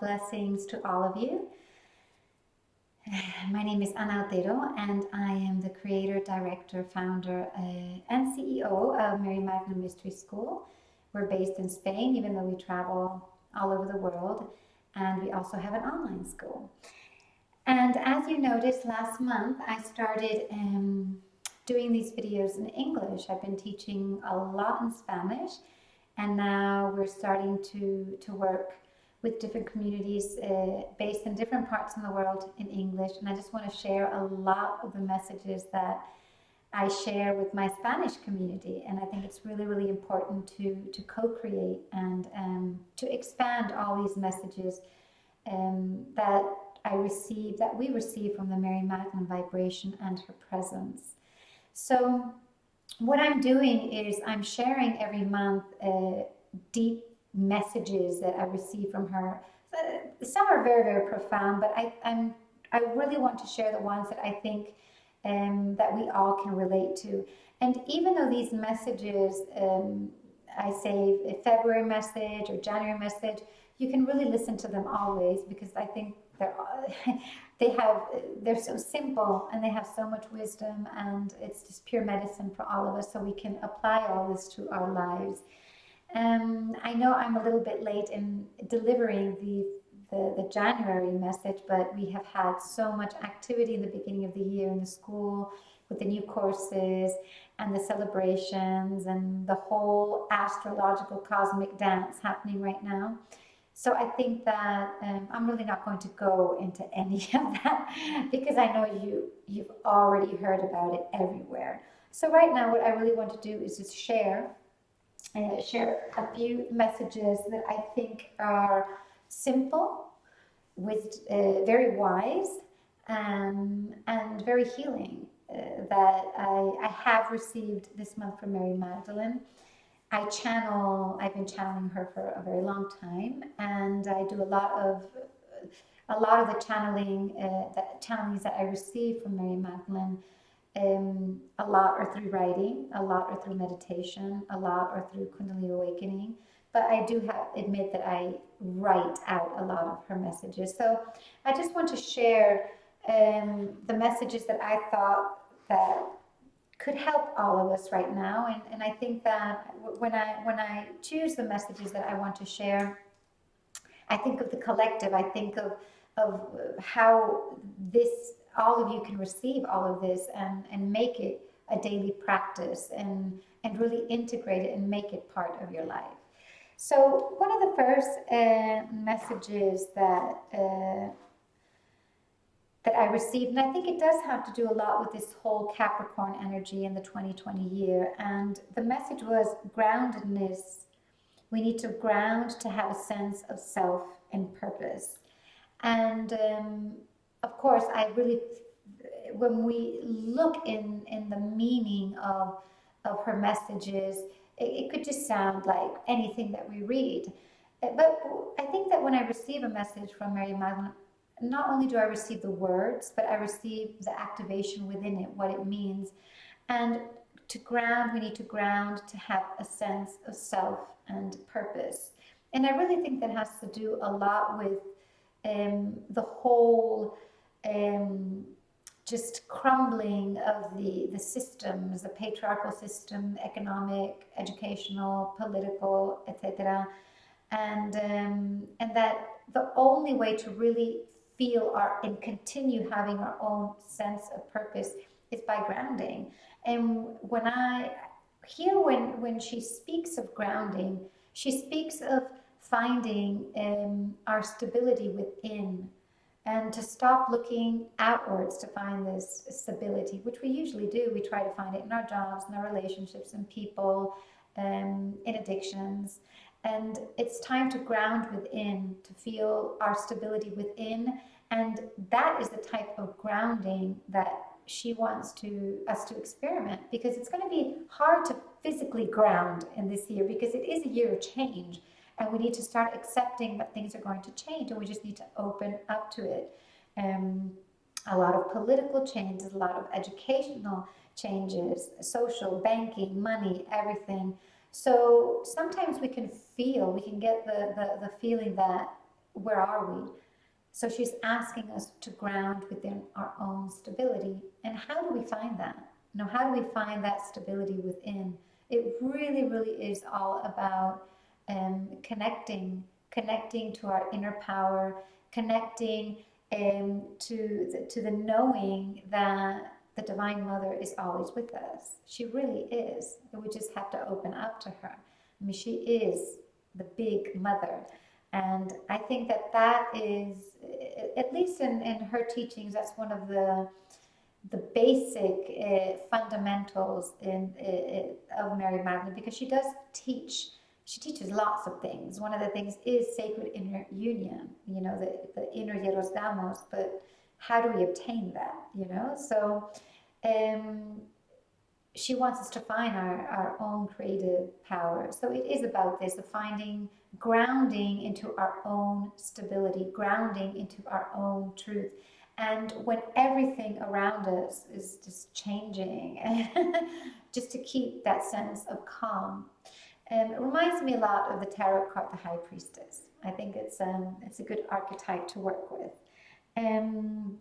blessings to all of you. My name is Otero, and I am the creator, director, founder, and CEO of Mary Magdalene Mystery School. We're based in Spain, even though we travel all over the world, and we also have an online school. And as you noticed, last month I started doing these videos in English. I've been teaching a lot in Spanish, and now we're starting to work with different communities based in different parts in the world in English. And I just want to share a lot of the messages that I share with my Spanish community. And I think it's really, really important to co-create and to expand all these messages that we receive from the Mary Magdalene vibration and her presence. So what I'm doing is I'm sharing every month deep messages that I receive from her. Some are very, very profound, but I really want to share the ones that I think that we all can relate to. And even though these messages, I say a February message or January message, you can really listen to them always, because I think they're so simple and they have so much wisdom, and it's just pure medicine for all of us, so we can apply all this to our lives. I know I'm a little bit late in delivering the January message, but we have had so much activity in the beginning of the year in the school with the new courses and the celebrations and the whole astrological cosmic dance happening right now. So I think that I'm really not going to go into any of that, because I know you've already heard about it everywhere. So right now what I really want to do is just share a few messages that I think are simple, with very wise, and very healing that I have received this month from Mary Magdalene. I've been channeling her for a very long time, and I do a lot of the channelings that I receive from Mary Magdalene. A lot are through writing, a lot are through meditation, a lot are through Kundalini awakening. But I do admit that I write out a lot of her messages. So I just want to share the messages that I thought that could help all of us right now. And I think that when I choose the messages that I want to share, I think of the collective. I think of how all of you can receive all of this and make it a daily practice and really integrate it and make it part of your life. So one of the first messages that I received, and I think it does have to do a lot with this whole Capricorn energy in the 2020 year, and the message was groundedness. We need to ground to have a sense of self and purpose. And of course, when we look in the meaning of her messages, it could just sound like anything that we read. But I think that when I receive a message from Mary Magdalene, not only do I receive the words, but I receive the activation within it, what it means. And to ground, we need to ground to have a sense of self and purpose. And I really think that has to do a lot with the whole just crumbling of the systems, the patriarchal system, economic, educational, political, etc. And that the only way to really feel and continue having our own sense of purpose is by grounding. And when she speaks of grounding, she speaks of finding our stability within, and to stop looking outwards to find this stability, which we usually do. We try to find it in our jobs, in our relationships, in people, in addictions. And it's time to ground within, to feel our stability within. And that is the type of grounding that she wants us to experiment, because it's going to be hard to physically ground in this year, because it is a year of change. And we need to start accepting that things are going to change, and we just need to open up to it. A lot of political changes, a lot of educational changes, social, banking, money, everything. So sometimes we can get the feeling that where are we? So she's asking us to ground within our own stability. And how do we find that? How do we find that stability within? It really, really is all about connecting to our inner power, connecting to the knowing that the Divine Mother is always with us. She really is. We just have to open up to her. I mean, she is the big mother. And I think that that is, at least in her teachings, that's one of the basic fundamentals of Mary Magdalene, because she does teach. She teaches lots of things. One of the things is sacred inner union, the inner Hieros Damos, but how do we obtain that, So she wants us to find our own creative power. So it is about this, of finding, grounding into our own stability, grounding into our own truth. And when everything around us is just changing, just to keep that sense of calm. It reminds me a lot of the tarot card, the High Priestess. I think it's a good archetype to work with. And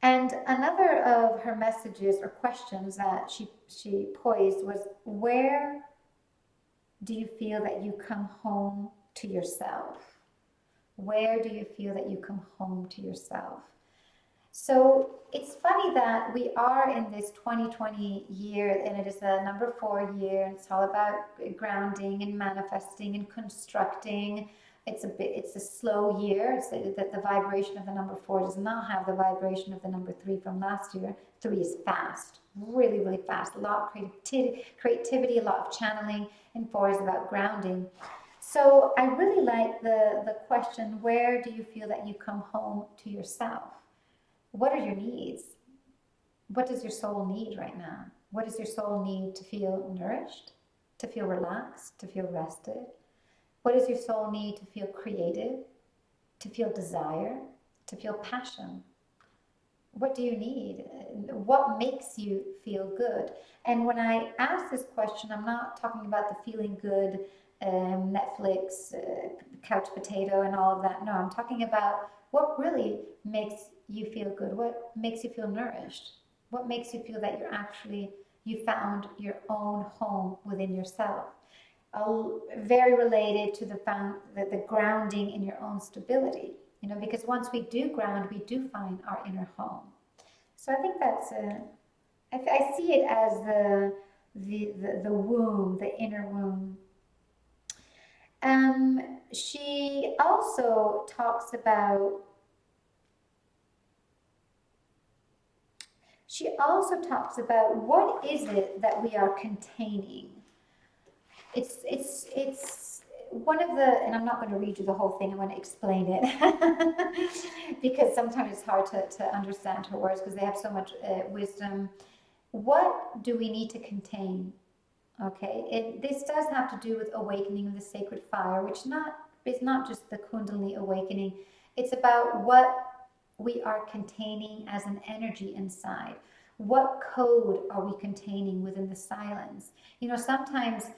another of her messages or questions that she posed was, where do you feel that you come home to yourself? Where do you feel that you come home to yourself? So it's funny that we are in this 2020 year, and it is a number 4 year, and it's all about grounding and manifesting and constructing. It's a slow year. It's that the vibration of the number 4 does not have the vibration of the number 3 from last year. 3 is fast, really, really fast. A lot of creativity, a lot of channeling, and 4 is about grounding. So I really like the question, where do you feel that you come home to yourself? What are your needs? What does your soul need right now? What does your soul need to feel nourished, to feel relaxed, to feel rested? What does your soul need to feel creative, to feel desire, to feel passion? What do you need? What makes you feel good? And when I ask this question, I'm not talking about the feeling good, Netflix, couch potato, and all of that. No, I'm talking about what really makes you feel good, what makes you feel nourished, what makes you feel that you found your own home within yourself. Very related to the grounding in your own stability, because once we do ground, we do find our inner home. So I think that's I see it as the womb, the inner womb. She also talks about what is it that we are containing. It's one of the, and I'm not going to read you the whole thing, I'm going to explain it because sometimes it's hard to understand her words because they have so much wisdom. What do we need to contain? Okay, this does have to do with awakening of the sacred fire, which is not just the Kundalini awakening. It's about what we are containing as an energy inside. What code are we containing within the silence? Sometimes,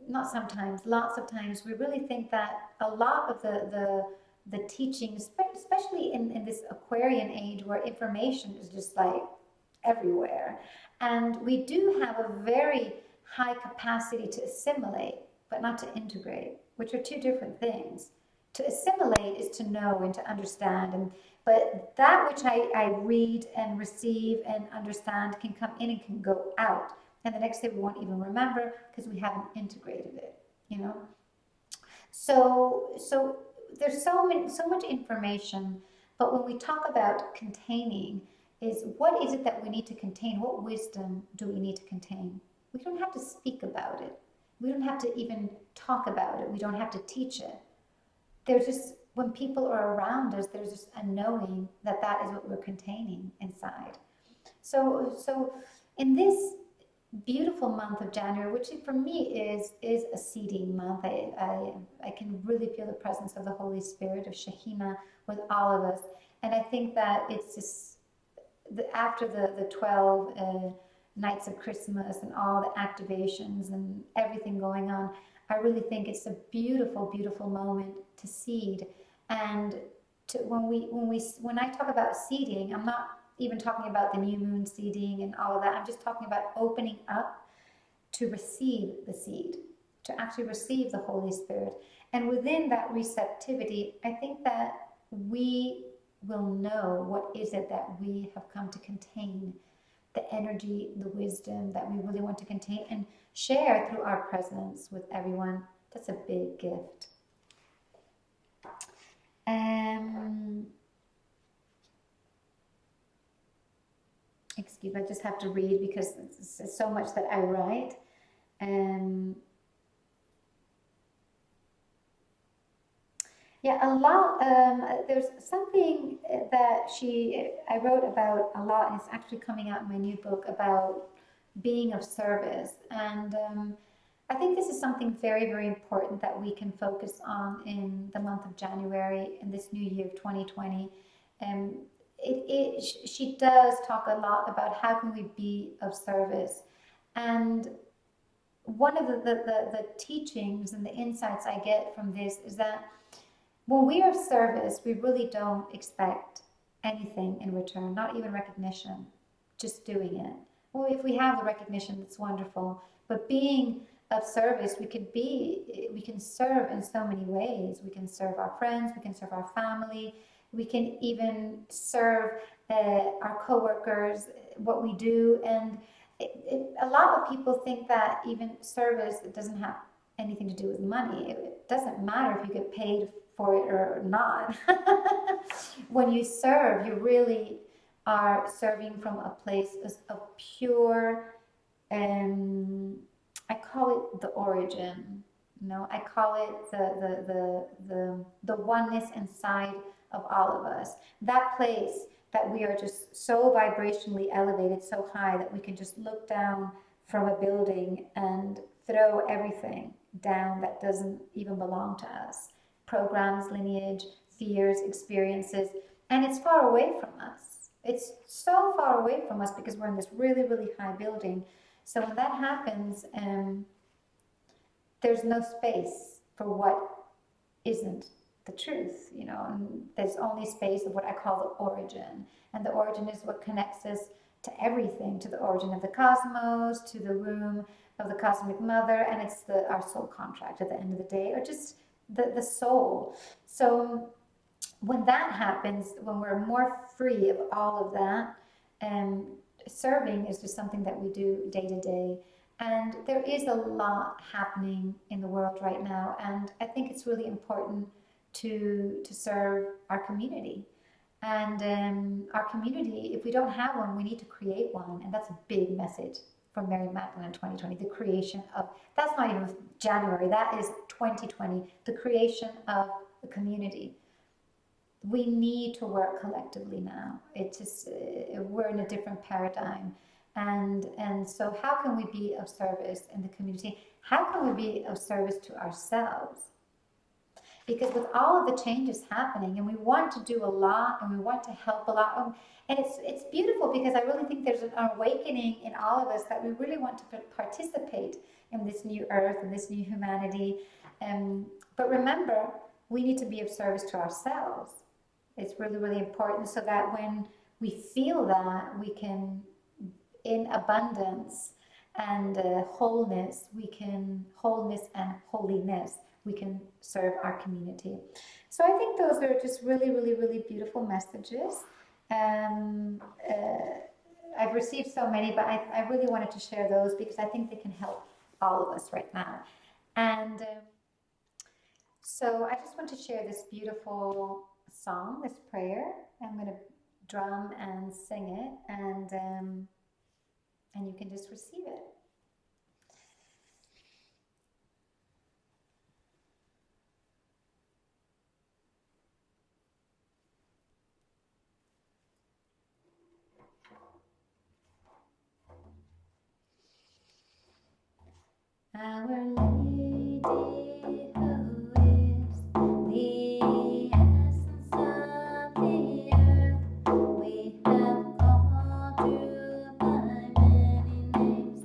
not sometimes, lots of times, we really think that a lot of the teaching, especially in this Aquarian age where information is just like everywhere. And we do have a very high capacity to assimilate, but not to integrate, which are two different things. To assimilate is to know and to understand, but that which I read and receive and understand can come in and can go out. And the next day we won't even remember because we haven't integrated it, So there's so much information, but when we talk about containing, is what is it that we need to contain? What wisdom do we need to contain? We don't have to speak about it. We don't have to even talk about it. We don't have to teach it. There's just, when people are around us, there's just a knowing that that is what we're containing inside. So in this beautiful month of January, which for me is a seeding month, I can really feel the presence of the Holy Spirit, of Shekhinah, with all of us. And I think that it's just, after the 12 nights of Christmas and all the activations and everything going on, I really think it's a beautiful, beautiful moment to seed. And when I talk about seeding, I'm not even talking about the new moon seeding and all of that. I'm just talking about opening up to receive the seed, to actually receive the Holy Spirit. And within that receptivity, I think that we will know what is it that we have come to contain, the energy, the wisdom that we really want to contain and share through our presence with everyone. That's a big gift. Excuse me, I just have to read because it's so much that I write. Yeah, a lot. There's something that I wrote about a lot, and it's actually coming out in my new book about being of service. And I think this is something very, very important that we can focus on in the month of January in this new year of 2020. She does talk a lot about how can we be of service. And one of the teachings and the insights I get from this is that when we are of service, we really don't expect anything in return, not even recognition, just doing it. Well, if we have the recognition, that's wonderful. But being of service, we can serve in so many ways. We can serve our friends, we can serve our family, we can even serve our coworkers, what we do. And a lot of people think that even service, it doesn't have anything to do with money. It doesn't matter if you get paid for it or not. When you serve, you really are serving from a place of pure, I call it the origin. I call it the oneness inside of all of us. That place that we are just so vibrationally elevated, so high that we can just look down from a building and throw everything down that doesn't even belong to us. Programs, lineage, fears, experiences, and it's far away from us. It's so far away from us because we're in this really, really high building. So when that happens, there's no space for what isn't the truth, and there's only space of what I call the origin. And the origin is what connects us to everything, to the origin of the cosmos, to the womb of the cosmic mother, and it's our soul contract at the end of the day, or just the soul. So when that happens, when we're more free of all of that, serving is just something that we do day to day. And there is a lot happening in the world right now, and I think it's really important to serve our community. And our community, if we don't have one, we need to create one, and that's a big message from Mary Magdalene in 2020, the creation of, that's not even January, that is 2020, the creation of a community. We need to work collectively now. It's just, we're in a different paradigm. And so how can we be of service in the community? How can we be of service to ourselves? Because with all of the changes happening, and we want to do a lot, and we want to help a lot, and it's beautiful because I really think there's an awakening in all of us that we really want to participate in this new earth and this new humanity. But remember, we need to be of service to ourselves. It's really, really important so that when we feel that, we can, in abundance and wholeness and holiness, we can serve our community. So I think those are just really, really, really beautiful messages. I've received so many, but I really wanted to share those because I think they can help all of us right now. And so I just want to share this beautiful song, this prayer. I'm going to drum and sing it, and you can just receive it. Our Lady, who is the essence of the earth, we have called you by many names.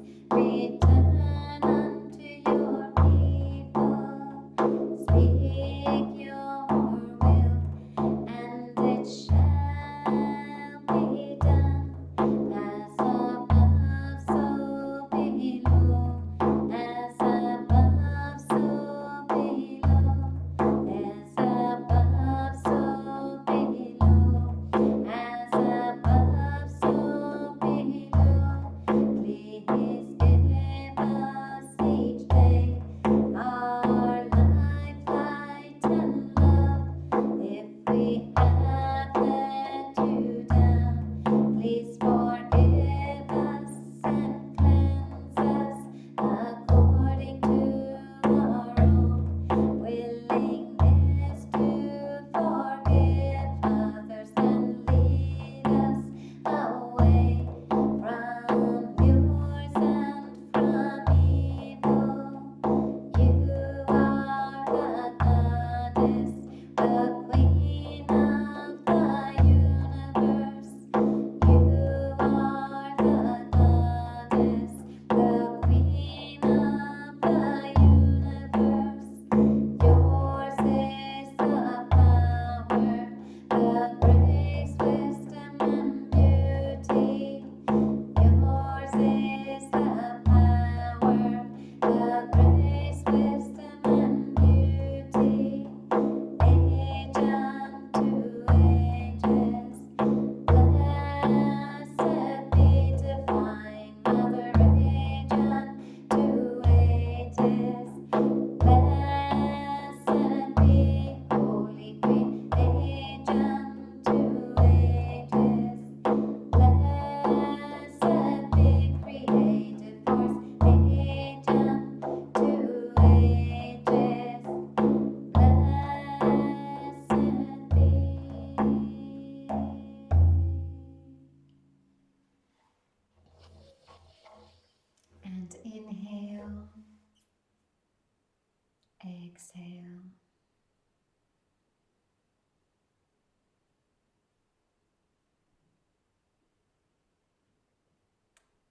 exhale.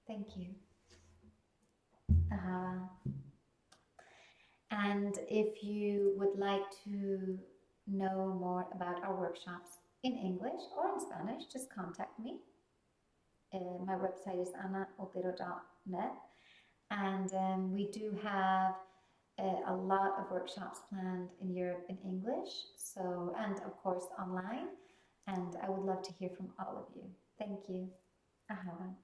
Thank you. And if you would like to know more about our workshops in English or in Spanish, just contact me. My website is anaotero.net, and we do have a lot of workshops planned in Europe in English, so, and of course online, and I would love to hear from all of you. Thank you. Ahava.